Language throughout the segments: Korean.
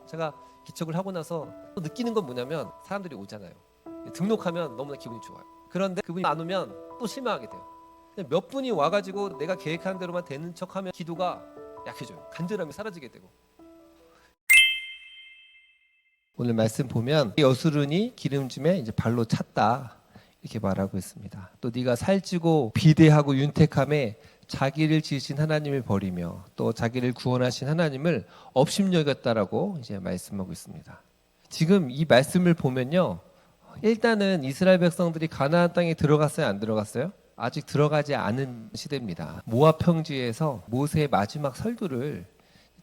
제가 기척을 하고 나서 또 느끼는 건 뭐냐면 사람들이 오잖아요. 등록하면 너무나 기분이 좋아요. 그런데 그분이 안 오면 또 실망하게 돼요. 몇 분이 와가지고 내가 계획한 대로만 되는 척하면 기도가 약해져요. 간절함이 사라지게 되고. 오늘 말씀 보면 여수르니 기름짐에 이제 발로 찼다 이렇게 말하고 있습니다. 또 네가 살찌고 비대하고 윤택함에 자기를 지으신 하나님을 버리며 또 자기를 구원하신 하나님을 업심여겼다라고 이제 말씀하고 있습니다. 지금 이 말씀을 보면요, 일단은 이스라엘 백성들이 가나안 땅에 들어갔어요, 안 들어갔어요? 아직 들어가지 않은 시대입니다. 모압 평지에서 모세의 마지막 설교를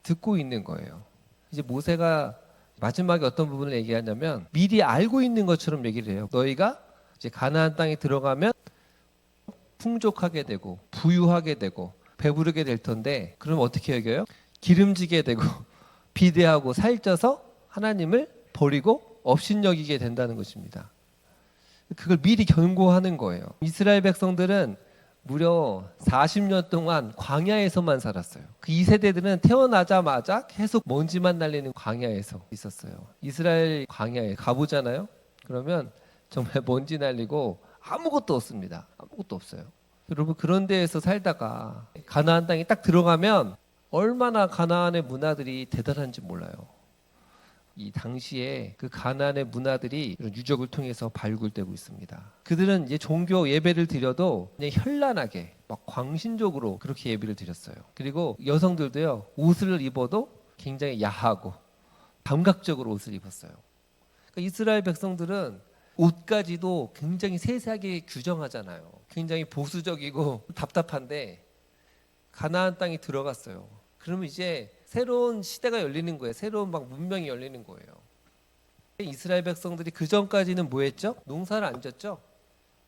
듣고 있는 거예요. 이제 모세가 마지막에 어떤 부분을 얘기하냐면 미리 알고 있는 것처럼 얘기를 해요. 너희가 이제 가나안 땅에 들어가면 풍족하게 되고 부유하게 되고 배부르게 될 텐데 그럼 어떻게 여겨요? 기름지게 되고 비대하고 살쪄서 하나님을 버리고 업신여기게 된다는 것입니다. 그걸 미리 경고하는 거예요. 이스라엘 백성들은 무려 40년 동안 광야에서만 살았어요. 그 2세대들은 태어나자마자 계속 먼지만 날리는 광야에서 있었어요. 이스라엘 광야에 가보잖아요. 그러면 정말 먼지 날리고 아무것도 없습니다. 아무것도 없어요. 여러분, 그런 데에서 살다가 가나안 땅에 딱 들어가면 얼마나 가나안의 문화들이 대단한지 몰라요. 이 당시에 그 가나안의 문화들이 이런 유적을 통해서 발굴되고 있습니다. 그들은 이제 종교 예배를 드려도 그냥 현란하게 막 광신적으로 그렇게 예배를 드렸어요. 그리고 여성들도요, 옷을 입어도 굉장히 야하고 감각적으로 옷을 입었어요. 그러니까 이스라엘 백성들은 옷까지도 굉장히 세세하게 규정하잖아요. 굉장히 보수적이고 답답한데 가나안 땅에 들어갔어요. 그러면 이제 새로운 시대가 열리는 거예요. 새로운 막 문명이 열리는 거예요. 이스라엘 백성들이 그 전까지는 뭐 했죠? 농사를 안 짓죠.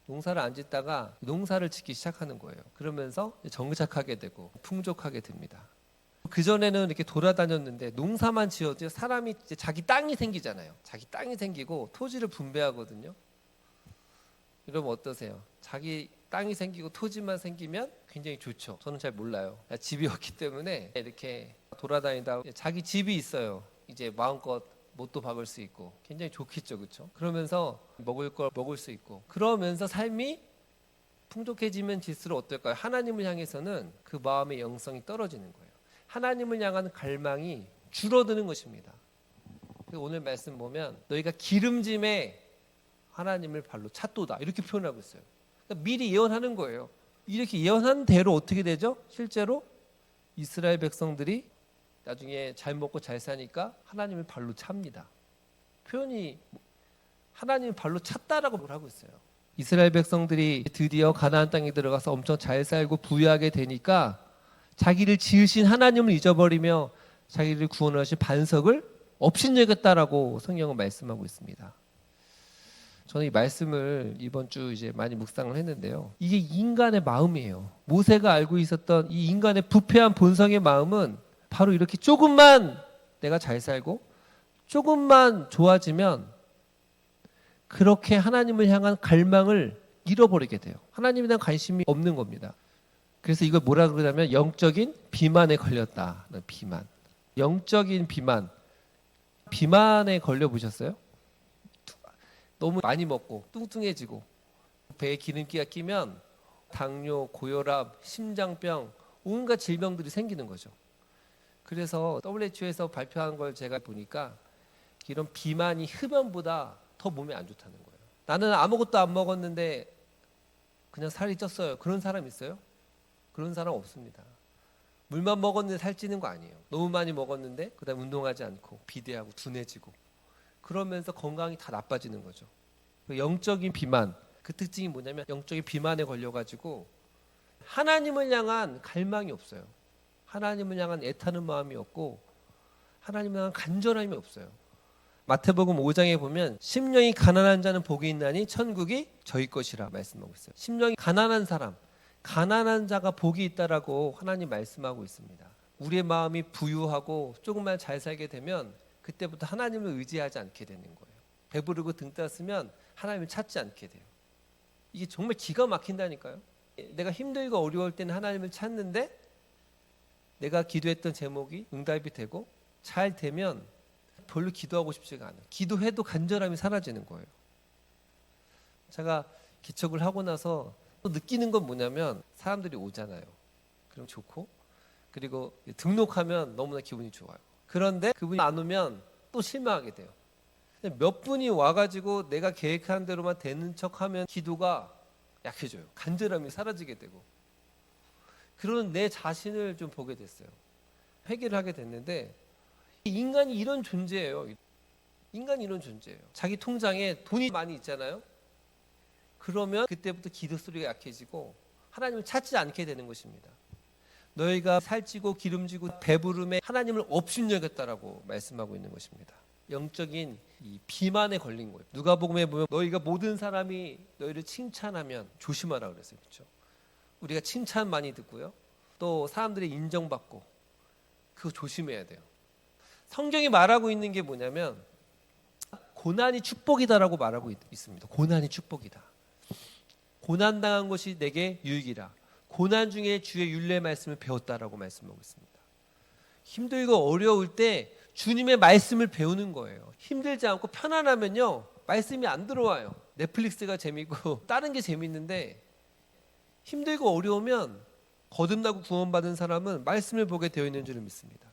농사를 안 짓다가 농사를 짓기 시작하는 거예요. 그러면서 정착하게 되고 풍족하게 됩니다. 그 전에는 이렇게 돌아다녔는데 농사만 지어도 사람이 이제 자기 땅이 생기잖아요. 자기 땅이 생기고 토지를 분배하거든요. 여러분 어떠세요? 자기 땅이 생기고 토지만 생기면 굉장히 좋죠. 저는 잘 몰라요. 집이 없기 때문에 이렇게 돌아다니다 자기 집이 있어요. 이제 마음껏 못도 박을 수 있고 굉장히 좋겠죠, 그렇죠? 그러면서 먹을 걸 먹을 수 있고 그러면서 삶이 풍족해지면 질수록 어떨까요? 하나님을 향해서는 그 마음의 영성이 떨어지는 거예요. 하나님을 향한 갈망이 줄어드는 것입니다. 오늘 말씀 보면 너희가 기름짐에 하나님을 발로 찼도다 이렇게 표현하고 있어요. 그러니까 미리 예언하는 거예요. 이렇게 예언한 대로 어떻게 되죠? 실제로 이스라엘 백성들이 나중에 잘 먹고 잘 사니까 하나님을 발로 찹니다. 표현이 하나님을 발로 찼다라고 하고 있어요. 이스라엘 백성들이 드디어 가나안 땅에 들어가서 엄청 잘 살고 부유하게 되니까 자기를 지으신 하나님을 잊어버리며 자기를 구원하신 반석을 업신여겼다라고 성경은 말씀하고 있습니다. 저는 이 말씀을 이번 주 이제 많이 묵상을 했는데요. 이게 인간의 마음이에요. 모세가 알고 있었던 이 인간의 부패한 본성의 마음은 바로 이렇게 조금만 내가 잘 살고 조금만 좋아지면 그렇게 하나님을 향한 갈망을 잃어버리게 돼요. 하나님에 대한 관심이 없는 겁니다. 그래서 이걸 뭐라 그러냐면 영적인 비만에 걸렸다는 비만. 영적인 비만. 비만에 걸려 보셨어요? 너무 많이 먹고 뚱뚱해지고 배에 기름기가 끼면 당뇨, 고혈압, 심장병 온갖 질병들이 생기는 거죠. 그래서 WHO에서 발표한 걸 제가 보니까 이런 비만이 흡연보다 더 몸에 안 좋다는 거예요. 나는 아무것도 안 먹었는데 그냥 살이 쪘어요. 그런 사람 있어요? 그런 사람 없습니다. 물만 먹었는데 살찌는 거 아니에요. 너무 많이 먹었는데 그다음 운동하지 않고 비대하고 둔해지고 그러면서 건강이 다 나빠지는 거죠. 영적인 비만, 그 특징이 뭐냐면 영적인 비만에 걸려가지고 하나님을 향한 갈망이 없어요. 하나님을 향한 애타는 마음이 없고 하나님을 향한 간절함이 없어요. 마태복음 5장에 보면 심령이 가난한 자는 복이 있나니 천국이 저희 것이라 말씀하고 있어요. 심령이 가난한 사람, 가난한 자가 복이 있다라고 하나님 말씀하고 있습니다. 우리의 마음이 부유하고 조금만 잘 살게 되면 그때부터 하나님을 의지하지 않게 되는 거예요. 배부르고 등 땄으면 하나님을 찾지 않게 돼요. 이게 정말 기가 막힌다니까요. 내가 힘들고 어려울 때는 하나님을 찾는데 내가 기도했던 제목이 응답이 되고 잘 되면 별로 기도하고 싶지가 않아요. 기도해도 간절함이 사라지는 거예요. 제가 기척을 하고 나서 또 느끼는 건 뭐냐면 사람들이 오잖아요. 그럼 좋고, 그리고 등록하면 너무나 기분이 좋아요. 그런데 그분이 안 오면 또 실망하게 돼요. 몇 분이 와가지고 내가 계획한 대로만 되는 척하면 기도가 약해져요. 간절함이 사라지게 되고, 그런 내 자신을 좀 보게 됐어요. 회개를 하게 됐는데, 인간이 이런 존재예요. 인간이 이런 존재예요. 자기 통장에 돈이 많이 있잖아요. 그러면 그때부터 기도 소리가 약해지고 하나님을 찾지 않게 되는 것입니다. 너희가 살찌고 기름지고 배부름에 하나님을 업신여겼다라고 말씀하고 있는 것입니다. 영적인 이 비만에 걸린 거예요. 누가복음에 보면 너희가 모든 사람이 너희를 칭찬하면 조심하라 그랬어요. 그렇죠? 우리가 칭찬 많이 듣고요. 또 사람들이 인정받고, 그거 조심해야 돼요. 성경이 말하고 있는 게 뭐냐면 고난이 축복이다라고 말하고 있습니다. 고난이 축복이다. 고난당한 것이 내게 유익이라. 고난 중에 주의 율례 말씀을 배웠다라고 말씀하고 있습니다. 힘들고 어려울 때 주님의 말씀을 배우는 거예요. 힘들지 않고 편안하면요, 말씀이 안 들어와요. 넷플릭스가 재미고 다른 게 재밌는데, 힘들고 어려우면 거듭나고 구원받은 사람은 말씀을 보게 되어 있는 줄 믿습니다.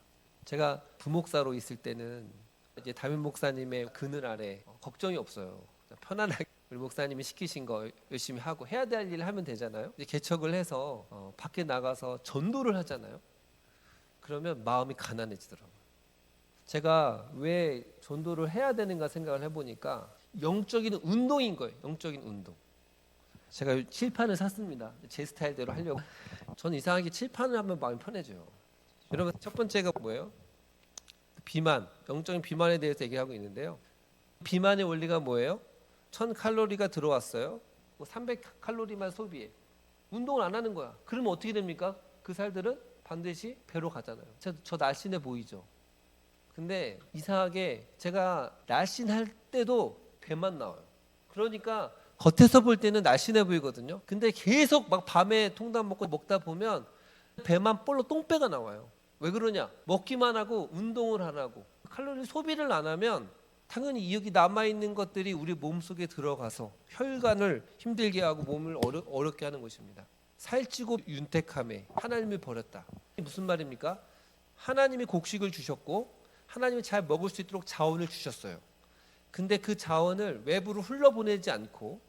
제가 부목사로 있을 때는 이제 담임 목사님의 그늘 아래 걱정이 없어요. 편안하게 우리 목사님이 시키신 거 열심히 하고 해야 될 일을 하면 되잖아요. 이제 개척을 해서 밖에 나가서 전도를 하잖아요. 그러면 마음이 가난해지더라고요. 제가 왜 전도를 해야 되는가 생각을 해보니까 영적인 운동인 거예요. 영적인 운동. 제가 칠판을 샀습니다. 제 스타일대로 하려고. 저는 이상하게 칠판을 하면 마음이 편해져요. 여러분, 첫 번째가 뭐예요? 비만, 영적인 비만에 대해서 얘기하고 있는데요. 비만의 원리가 뭐예요? 1000칼로리가 들어왔어요. 300칼로리만 소비해. 운동을 안 하는 거야. 그러면 어떻게 됩니까? 그 살들은 반드시 배로 가잖아요. 저 날씬해 보이죠? 근데 이상하게 제가 날씬할 때도 배만 나와요. 그러니까 겉에서 볼 때는 날씬해 보이거든요. 근데 계속 막 밤에 통닭 먹다 보면 배만 볼로 똥배가 나와요. 왜 그러냐? 먹기만 하고 운동을 안 하고 칼로리 소비를 안 하면 당연히 여기 남아있는 것들이 우리 몸속에 들어가서 혈관을 힘들게 하고 몸을 어렵게 하는 것입니다. 살찌고 윤택함에 하나님을 버렸다. 무슨 말입니까? 하나님이 곡식을 주셨고 하나님이 잘 먹을 수 있도록 자원을 주셨어요. 근데 그 자원을 외부로 흘러보내지 않고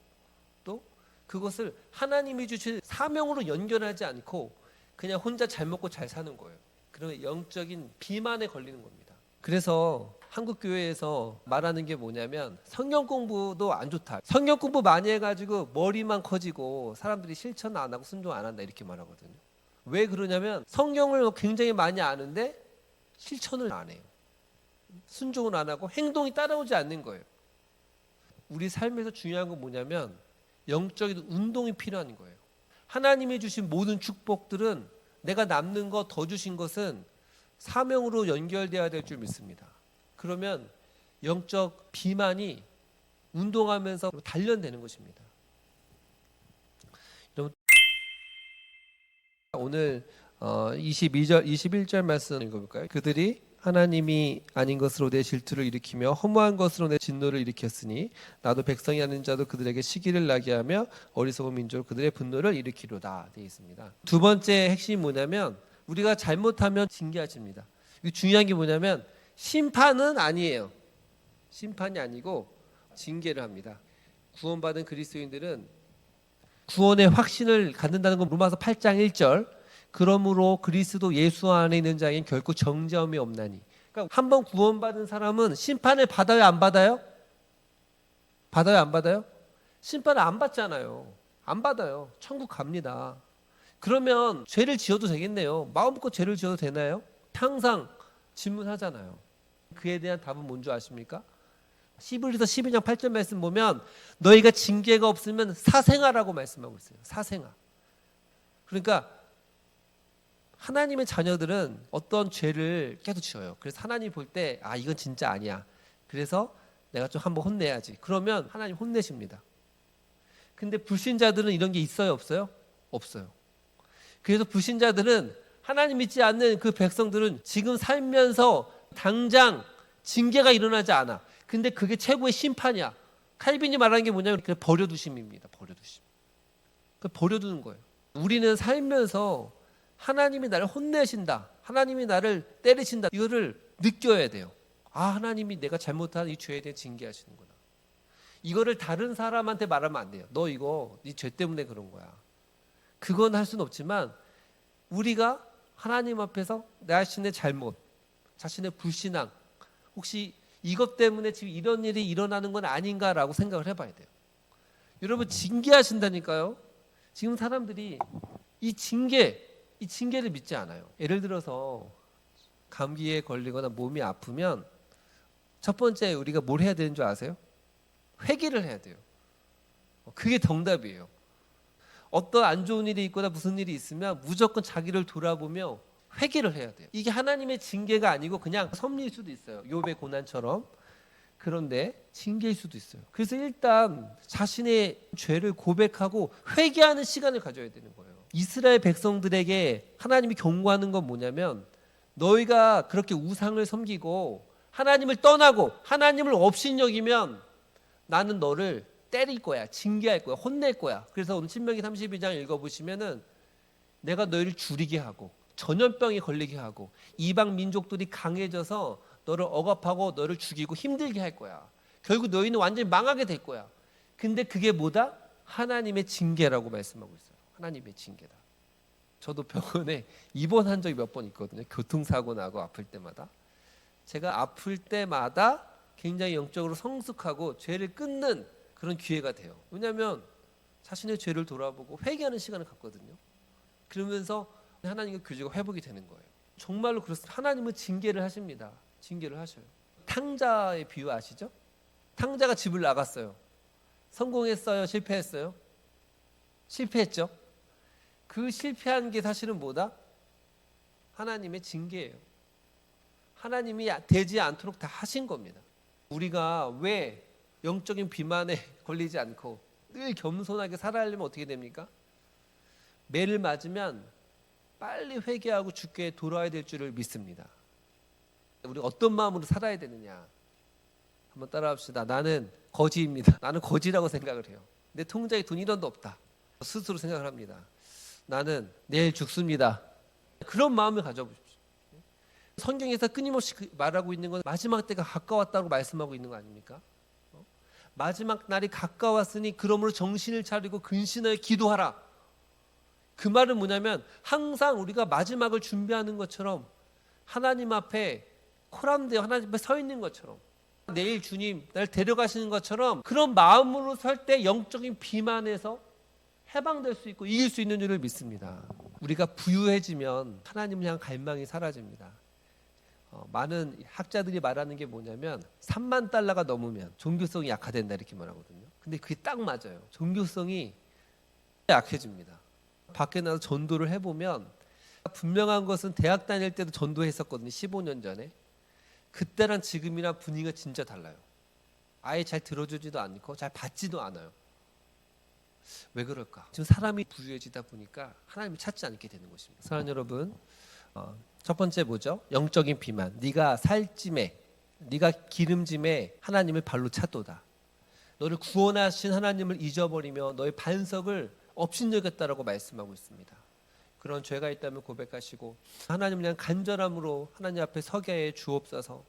또 그것을 하나님이 주신 사명으로 연결하지 않고 그냥 혼자 잘 먹고 잘 사는 거예요. 그러면 영적인 비만에 걸리는 겁니다. 그래서 한국 교회에서 말하는 게 뭐냐면 성경 공부도 안 좋다. 성경 공부 많이 해가지고 머리만 커지고 사람들이 실천 안 하고 순종 안 한다 이렇게 말하거든요. 왜 그러냐면 성경을 굉장히 많이 아는데 실천을 안 해요. 순종을 안 하고 행동이 따라오지 않는 거예요. 우리 삶에서 중요한 건 뭐냐면 영적인 운동이 필요한 거예요. 하나님이 주신 모든 축복들은 내가 남는 거 더 주신 것은 사명으로 연결되어야 될 줄 믿습니다. 그러면 영적 비만이 운동하면서 단련되는 것입니다. 여러분, 오늘 22절, 21절 말씀 읽어볼까요? 그들이 하나님이 아닌 것으로 내 질투를 일으키며 허무한 것으로 내 진노를 일으켰으니 나도 백성이 아닌 자도 그들에게 시기를 나게 하며 어리석은 민족으로 그들의 분노를 일으키로다 되어 있습니다. 두 번째 핵심이 뭐냐면 우리가 잘못하면 징계하십니다. 중요한 게 뭐냐면 심판은 아니에요. 심판이 아니고 징계를 합니다. 구원받은 그리스도인들은 구원의 확신을 갖는다는 건 로마서 8장 1절 그러므로 그리스도 예수 안에 있는 자에겐 결코 정죄함이 없나니. 그러니까 한번 구원받은 사람은 심판을 받아요, 안 받아요? 받아요, 안 받아요? 심판을 안 받잖아요. 안 받아요. 천국 갑니다. 그러면 죄를 지어도 되겠네요. 마음껏 죄를 지어도 되나요? 항상 질문하잖아요. 그에 대한 답은 뭔지 아십니까? 히브리서 12장 8절 말씀 보면 너희가 징계가 없으면 사생아라고 말씀하고 있어요. 사생아. 그러니까 하나님의 자녀들은 어떤 죄를 계속 지어요. 그래서 하나님 볼 때 이건 진짜 아니야. 그래서 내가 좀 한번 혼내야지. 그러면 하나님 혼내십니다. 근데 불신자들은 이런 게 있어요, 없어요? 없어요. 그래서 불신자들은 하나님 믿지 않는 그 백성들은 지금 살면서 당장 징계가 일어나지 않아. 근데 그게 최고의 심판이야. 칼빈이 말하는 게 뭐냐면 그 버려두심입니다. 버려두심. 그 버려두는 거예요. 우리는 살면서 하나님이 나를 혼내신다, 하나님이 나를 때리신다, 이거를 느껴야 돼요. 아, 하나님이 내가 잘못한 이 죄에 대해 징계하시는구나. 이거를 다른 사람한테 말하면 안 돼요. 너 이거 네 죄 때문에 그런 거야. 그건 할 수는 없지만 우리가 하나님 앞에서 내 자신의 잘못, 자신의 불신앙, 혹시 이것 때문에 지금 이런 일이 일어나는 건 아닌가라고 생각을 해봐야 돼요. 여러분, 징계하신다니까요. 지금 사람들이 이 징계를 믿지 않아요. 예를 들어서 감기에 걸리거나 몸이 아프면 첫 번째 우리가 뭘 해야 되는 줄 아세요? 회개를 해야 돼요. 그게 정답이에요. 어떤 안 좋은 일이 있거나 무슨 일이 있으면 무조건 자기를 돌아보며 회개를 해야 돼요. 이게 하나님의 징계가 아니고 그냥 섭리일 수도 있어요. 욥의 고난처럼. 그런데 징계일 수도 있어요. 그래서 일단 자신의 죄를 고백하고 회개하는 시간을 가져야 되는 거예요. 이스라엘 백성들에게 하나님이 경고하는 건 뭐냐면, 너희가 그렇게 우상을 섬기고 하나님을 떠나고 하나님을 업신여기면 나는 너를 때릴 거야, 징계할 거야, 혼낼 거야. 그래서 오늘 신명기 32장 읽어보시면은 내가 너희를 줄이게 하고 전염병이 걸리게 하고 이방 민족들이 강해져서 너를 억압하고 너를 죽이고 힘들게 할 거야. 결국 너희는 완전히 망하게 될 거야. 근데 그게 뭐다? 하나님의 징계라고 말씀하고 있어요. 하나님의 징계다. 저도 병원에 입원한 적이 몇 번 있거든요. 교통사고 나고 아플 때마다. 제가 아플 때마다 굉장히 영적으로 성숙하고 죄를 끊는 그런 기회가 돼요. 왜냐하면 자신의 죄를 돌아보고 회개하는 시간을 갖거든요. 그러면서 하나님과 교제가 회복이 되는 거예요. 정말로 그렇습니다. 하나님은 징계를 하십니다. 징계를 하셔요. 탕자의 비유 아시죠? 탕자가 집을 나갔어요. 성공했어요? 실패했어요? 실패했죠. 그 실패한 게 사실은 뭐다? 하나님의 징계예요. 하나님이 되지 않도록 다 하신 겁니다. 우리가 왜 영적인 비만에 걸리지 않고 늘 겸손하게 살아가려면 어떻게 됩니까? 매를 맞으면 빨리 회개하고 주께 돌아와야 될 줄을 믿습니다. 우리가 어떤 마음으로 살아야 되느냐? 한번 따라합시다. 나는 거지입니다. 나는 거지라고 생각을 해요. 내 통장에 돈 1원도 없다. 스스로 생각을 합니다. 나는 내일 죽습니다. 그런 마음을 가져보십시오. 성경에서 끊임없이 말하고 있는 건 마지막 때가 가까웠다고 말씀하고 있는 거 아닙니까? 마지막 날이 가까웠으니 그러므로 정신을 차리고 근신하여 기도하라. 그 말은 뭐냐면 항상 우리가 마지막을 준비하는 것처럼 하나님 앞에 코람되어 하나님 앞에 서 있는 것처럼, 내일 주님 날 데려가시는 것처럼 그런 마음으로 설 때 영적인 비만에서 해방될 수 있고 이길 수 있는 줄을 믿습니다. 우리가 부유해지면 하나님을 향한 갈망이 사라집니다. 많은 학자들이 말하는 게 뭐냐면 3만 달러가 넘으면 종교성이 약화된다 이렇게 말하거든요. 근데 그게 딱 맞아요. 종교성이 약해집니다. 밖에 나가서 전도를 해보면 분명한 것은 대학 다닐 때도 전도했었거든요. 15년 전에. 그때랑 지금이랑 분위기가 진짜 달라요. 아예 잘 들어주지도 않고 잘 받지도 않아요. 왜 그럴까? 지금 사람이 부유해지다 보니까 하나님을 찾지 않게 되는 것입니다. 사랑하는 여러분, 첫 번째 뭐죠? 영적인 비만. 네가 살찜에, 네가 기름짐에 하나님을 발로 찼도다. 너를 구원하신 하나님을 잊어버리며 너의 반석을 업신여겼다라고 말씀하고 있습니다. 그런 죄가 있다면 고백하시고 하나님을 향한 간절함으로 하나님 앞에 서게 해 주옵소서.